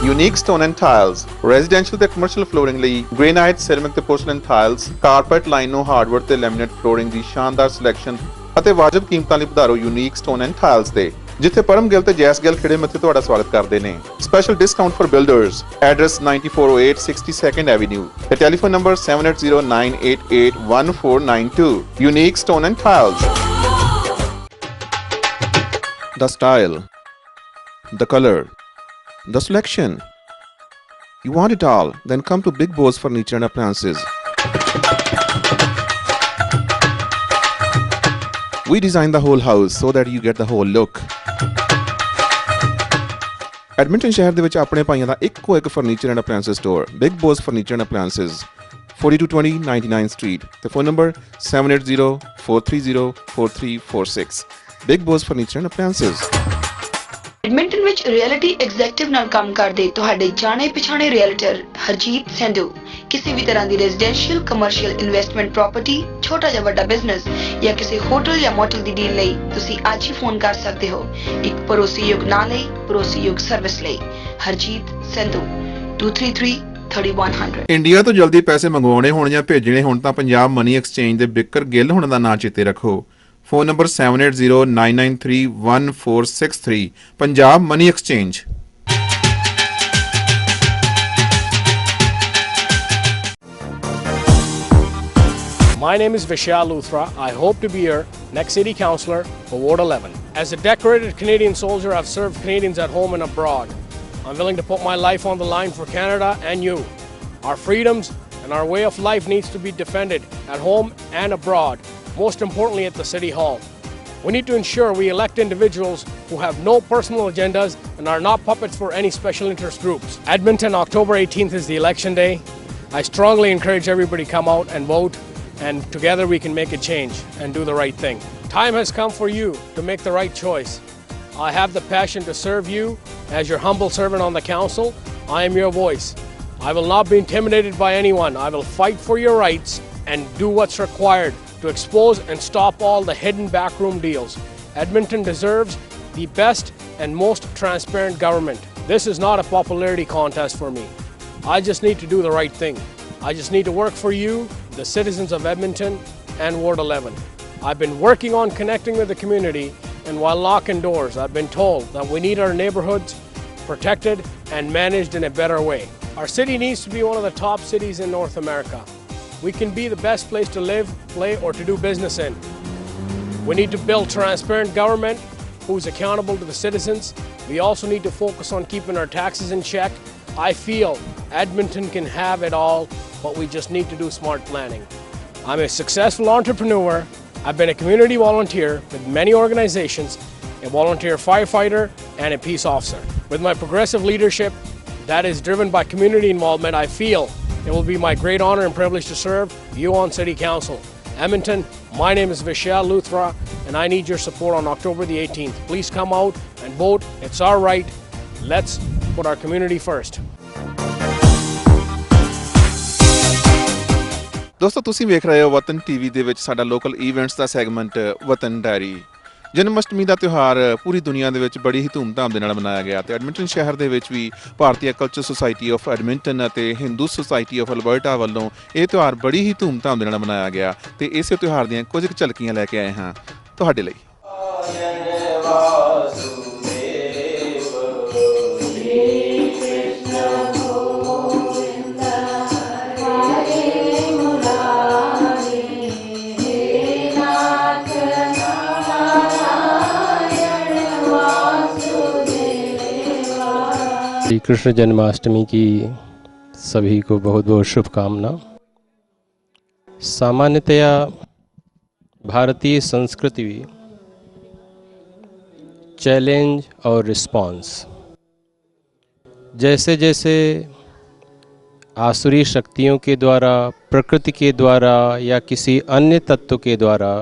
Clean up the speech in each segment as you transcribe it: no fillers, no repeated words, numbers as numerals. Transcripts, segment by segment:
Unique stone and tiles, residential ਤੇ commercial flooring ਲਈ granite, ceramic ਤੇ porcelain tiles, carpet, lino, hardwood ਤੇ laminate flooring ਦੀ ਸ਼ਾਨਦਾਰ selection ਅਤੇ ਵਾਜਬ ਕੀਮਤਾਂ ਲਈ ਪਧਾਰੋ Unique stone and tiles ਤੇ ਜਿੱਥੇ ਪਰਮ ਗਿੱਲ ਤੇ ਜੈਸ ਗਿੱਲ ਖਿੜੇ ਮੱਥੇ ਤੁਹਾਡਾ ਸਵਾਗਤ ਕਰਦੇ ਨੇ। Special discount for builders. Address 9408 62nd Avenue. The telephone number 7809881492. Unique stone and tiles. The style, the color, the selection. You want it all? Then come to Big Boss Furniture and Appliances. We design the whole house so that you get the whole look. Edmonton ਸ਼ਹਿਰ ਦੇ ਵਿੱਚ ਆਪਣੇ ਭਾਈਆਂ ਦਾ ਇੱਕੋ ਇੱਕ furniture and appliances store Big Boss furniture and appliances 4220 99 street ਤੇ phone number 7804304346 Big Boss furniture and appliances. Edmonton ਵਿੱਚ ਰਿਐਲਿਟੀ ਐਗਜ਼ੈਕਟਿਵ ਨਾਲ ਕੰਮ ਕਰਦੇ ਤੁਹਾਡੇ ਜਾਣੇ ਪਛਾਣੇ ਰੀਅਲਟਰ ਹਰਜੀਤ ਸੰਧੂ। ਕਿਸੇ ਵੀ ਤਰ੍ਹਾਂ ਦੀ ਰੈਜ਼ੀਡੈਂਸ਼ੀਅਲ ਕਮਰਸ਼ੀਅਲ ਇਨਵੈਸਟਮੈਂਟ ਪ੍ਰਾਪਰਟੀ ਛੋਟਾ ਜਾਂ ਵੱਡਾ ਬਿਜ਼ਨਸ ਜਾਂ ਕਿਸੇ ਹੋਟਲ ਜਾਂ ਮੋਟਲ ਦੀ ਡੀਲ ਲਈ ਤੁਸੀਂ ਅੱਜ ਹੀ ਫੋਨ ਕਰ ਸਕਦੇ ਹੋ। ਇੱਕ ਭਰੋਸੇਯੋਗ ਨਾਂ ਲਈ ਭਰੋਸੇਯੋਗ ਸਰਵਿਸ ਲਈ ਹਰਜੀਤ ਸੰਧੂ 233-3100। ਇੰਡੀਆ ਤੋਂ ਜਲਦੀ ਪੈਸੇ ਮੰਗਵਾਉਣੇ ਹੋਣ ਜਾਂ ਭੇਜਣੇ ਹੋਣ ਤਾਂ ਪੰਜਾਬ ਮਨੀ ਐਕਸਚੇਂਜ ਦੇ ਬਿੱਕਰ ਗਿੱਲ ਹੋਣ ਦਾ ਨਾਂ ਚੇਤੇ ਰੱਖੋ। Phone number 7809931463 Punjab money exchange. My name is Vishal Luthra. I hope to be your next city councillor for Ward 11. As a decorated Canadian soldier, I've served Canadians at home and abroad. I'm willing to put my life on the line for Canada and you. Our freedoms and our way of life needs to be defended at home and abroad, most importantly at the City Hall. We need to ensure we elect individuals who have no personal agendas and are not puppets for any special interest groups. Edmonton, October 18th is the election day. I strongly encourage everybody to come out and vote, and together we can make a change and do the right thing. Time has come for you to make the right choice. I have the passion to serve you as your humble servant on the council. I am your voice. I will not be intimidated by anyone. I will fight for your rights and do what's required to expose and stop all the hidden backroom deals. Edmonton deserves the best and most transparent government. This is not a popularity contest for me. I just need to do the right thing. I just need to work for you, the citizens of Edmonton and Ward 11. I've been working on connecting with the community, and while locking doors, I've been told that we need our neighborhoods protected and managed in a better way. Our city needs to be one of the top cities in North America. We can be the best place to live, play, or to do business in. We need to build transparent government who's accountable to the citizens. We also need to focus on keeping our taxes in check. I feel Edmonton can have it all, but we just need to do smart planning. I'm a successful entrepreneur. I've been a community volunteer with many organizations, a volunteer firefighter, and a peace officer. With my progressive leadership that is driven by community involvement, I feel it will be my great honor and privilege to serve you on City Council. Edmonton, my name is Vishal Luthra, and I need your support on October the 18th. Please come out and vote. It's our right. Let's put our community first. ਦੋਸਤੋ ਤੁਸੀਂ ਵੇਖ ਰਹੇ ਹੋ ਵਤਨ TV ਦੇ ਵਿੱਚ ਸਾਡਾ local events ਦਾ segment ਵਤਨ ਡਾਇਰੀ। ਜਨਮ ਅਸ਼ਟਮੀ ਦਾ ਤਿਉਹਾਰ ਪੂਰੀ ਦੁਨੀਆ ਦੇ ਵਿੱਚ ਬੜੀ ਹੀ ਧੂਮਧਾਮ ਦੇ ਨਾਲ ਮਨਾਇਆ ਗਿਆ ਤੇ ਐਡਮਿੰਟਨ ਸ਼ਹਿਰ ਦੇ ਵਿੱਚ ਵੀ ਭਾਰਤੀ ਕਲਚਰ ਸੁਸਾਇਟੀ ਆਫ ਐਡਮਿੰਟਨ ਅਤੇ ਹਿੰਦੂ ਸੁਸਾਇਟੀ ਆਫ ਅਲਬਰਟਾ ਵੱਲੋਂ ਇਹ ਤਿਉਹਾਰ ਬੜੀ ਹੀ ਧੂਮਧਾਮ ਦੇ ਨਾਲ ਮਨਾਇਆ ਗਿਆ ਤੇ ਇਸੇ ਤਿਉਹਾਰ ਦੀਆਂ ਕੁਝ ਝਲਕੀਆਂ ਲੈ ਕੇ ਆਏ ਹਾਂ ਤੁਹਾਡੇ ਲਈ। श्री कृष्ण जन्माष्टमी की सभी को बहुत बहुत शुभकामना। सामान्यतया भारतीय संस्कृति चैलेंज और रिस्पॉन्स, जैसे जैसे आसुरी शक्तियों के द्वारा, प्रकृति के द्वारा या किसी अन्य तत्व के द्वारा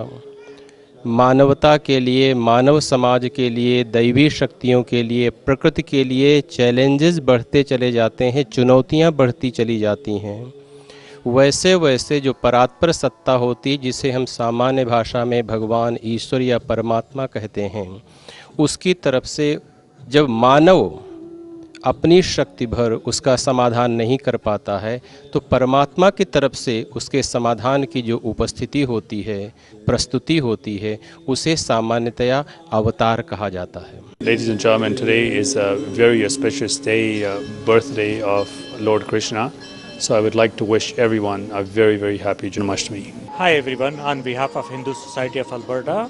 मानवता के लिए, मानव समाज के लिए, दैवी शक्तियों के लिए, प्रकृति के लिए चैलेंजेस बढ़ते चले जाते हैं, चुनौतियां बढ़ती चली जाती हैं, वैसे वैसे जो परात्पर सत्ता होती जिसे हम सामान्य भाषा में भगवान, ईश्वर या परमात्मा कहते हैं, उसकी तरफ से जब मानव अपनी शक्ति भर उसका समाधान नहीं कर पाता है तो परमात्मा की तरफ से उसके समाधान की जो उपस्थिति होती है, प्रस्तुति होती है, उसे सामान्यतया अवतार कहा जाता है। Ladies and gentlemen, today is a very auspicious day, birthday of Lord Krishna. So I would like to wish everyone a very, very happy Janmashtami. Hi everyone, on behalf of Hindu Society of Alberta,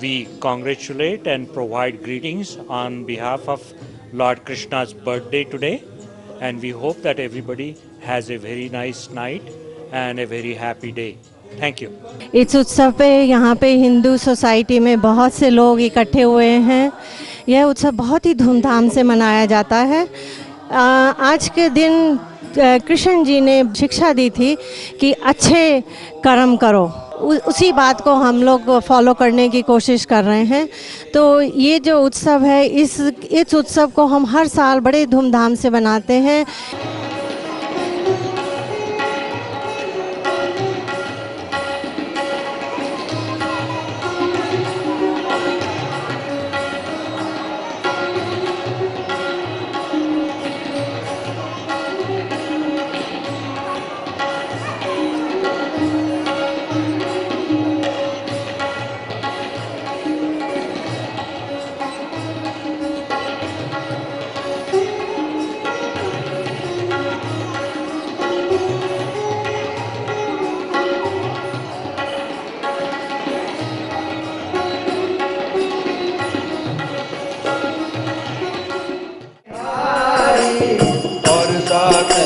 we congratulate and provide greetings on behalf of Lord Krishna's birthday today, and we hope that everybody has a very nice night and a very happy day. Thank you. इस उत्सव पे यहाँ पे Hindu society में बहुत से लोग इकट्ठे हुए हैं। यह उत्सव बहुत ही धूमधाम से मनाया जाता है। आज के दिन कृष्ण जी ने शिक्षा दी थी कि अच्छे कर्म करो, उसी बात को हम लोग फॉलो करने की कोशिश कर रहे हैं। तो ये जो उत्सव है, इस उत्सव को हम हर साल बड़े धूमधाम से मनाते हैं।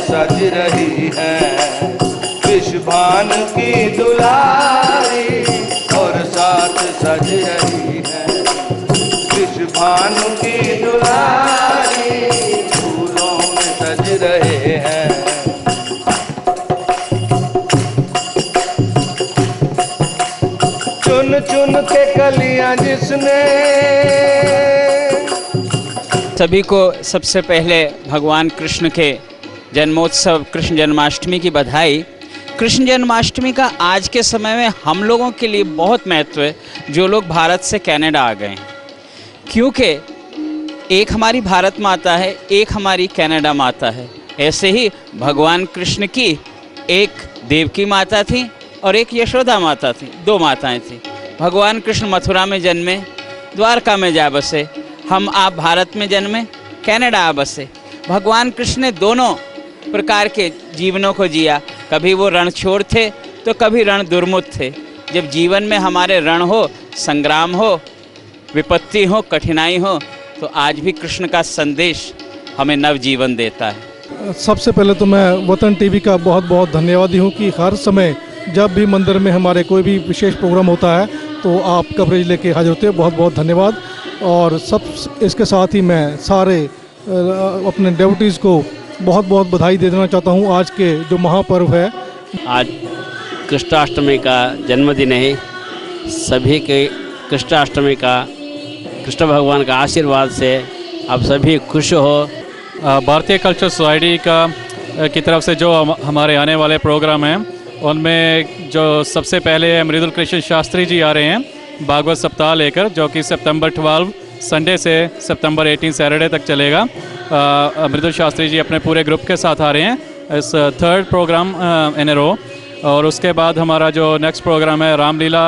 सज रही है विश्वभान की दुलारी, और साथ सज रही है विश्वभान की दुलारी, फूलों में सज रहे हैं। चुन चुन के कलियां जिसने। सभी को सबसे पहले भगवान कृष्ण के जन्मोत्सव कृष्ण जन्माष्टमी की बधाई। कृष्ण जन्माष्टमी का आज के समय में हम लोगों के लिए बहुत महत्व है, जो लोग भारत से कनाडा आ गए हैं, क्योंकि एक हमारी भारत माता है, एक हमारी कनाडा माता है। ऐसे ही भगवान कृष्ण की एक देवकी माता थी और एक यशोदा माता थी, दो माताएं थी। भगवान कृष्ण मथुरा में जन्मे, द्वारका में जा बसे। हम आप भारत में जन्मे, कनाडा आ बसे। भगवान कृष्ण ने दोनों प्रकार के जीवनों को जिया। कभी वो रणछोड़ थे तो कभी रण दुर्मुख थे। जब जीवन में हमारे रण हो, संग्राम हो, विपत्ति हो, कठिनाई हो, तो आज भी कृष्ण का संदेश हमें नवजीवन देता है। सबसे पहले तो मैं वतन टीवी का बहुत बहुत धन्यवादी हूँ कि हर समय जब भी मंदिर में हमारे कोई भी विशेष प्रोग्राम होता है तो आप कवरेज लेके हाजिर होते हैं। बहुत बहुत धन्यवाद। और सब इसके साथ ही मैं सारे अपने डेवोटीज़ को बहुत बहुत बधाई दे देना चाहता हूँ आज के जो महापर्व है। आज कृष्णाष्टमी का जन्मदिन है। सभी के कृष्णाष्टमी का, कृष्ण भगवान का आशीर्वाद से आप सभी खुश हो। भारतीय कल्चर सोसाइटी की तरफ से जो हमारे आने वाले प्रोग्राम हैं, उनमें जो सबसे पहले मृदुल कृष्ण शास्त्री जी आ रहे हैं भागवत सप्ताह लेकर, जो कि सितंबर 12 संडे से सितंबर 18 सैटरडे तक चलेगा। मृदुल शास्त्री जी अपने पूरे ग्रुप के साथ आ रहे हैं इस थर्ड प्रोग्राम इन ए रो। और उसके बाद हमारा जो नेक्स्ट प्रोग्राम है रामलीला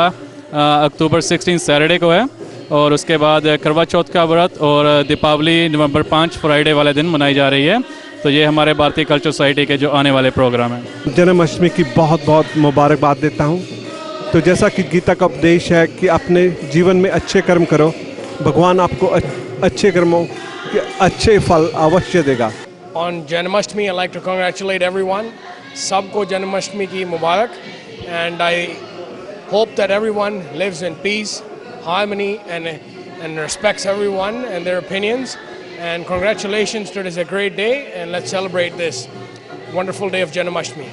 अक्टूबर 16 सैटरडे को है। और उसके बाद करवा चौथ का व्रत और दीपावली नवंबर 5 फ्राइडे वाले दिन मनाई जा रही है। तो ये हमारे भारतीय कल्चर सोसाइटी के जो आने वाले प्रोग्राम हैं। जन्माष्टमी की बहुत बहुत मुबारकबाद देता हूँ। तो जैसा कि गीता का उपदेश है कि अपने जीवन में अच्छे कर्म करो, भगवान आपको अच्छे कर्मों के अच्छे फल अवश्य देगा। On Janmashtami, I'd like to congratulate everyone. सबको जन्माष्टमी की मुबारक, and I hope that everyone lives in peace, harmony, and respects everyone and their opinions. And congratulations, today is a great day, and let's celebrate this wonderful day of Janmashtami.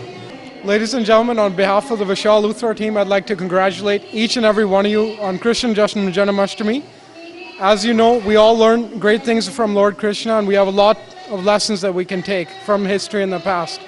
Ladies and gentlemen, on behalf of the Vishal Luthra team, I'd like to congratulate each and every one of you on Krishna Janmashtami. As you know, we all learn great things from Lord Krishna, and we have a lot of lessons that we can take from history in the past.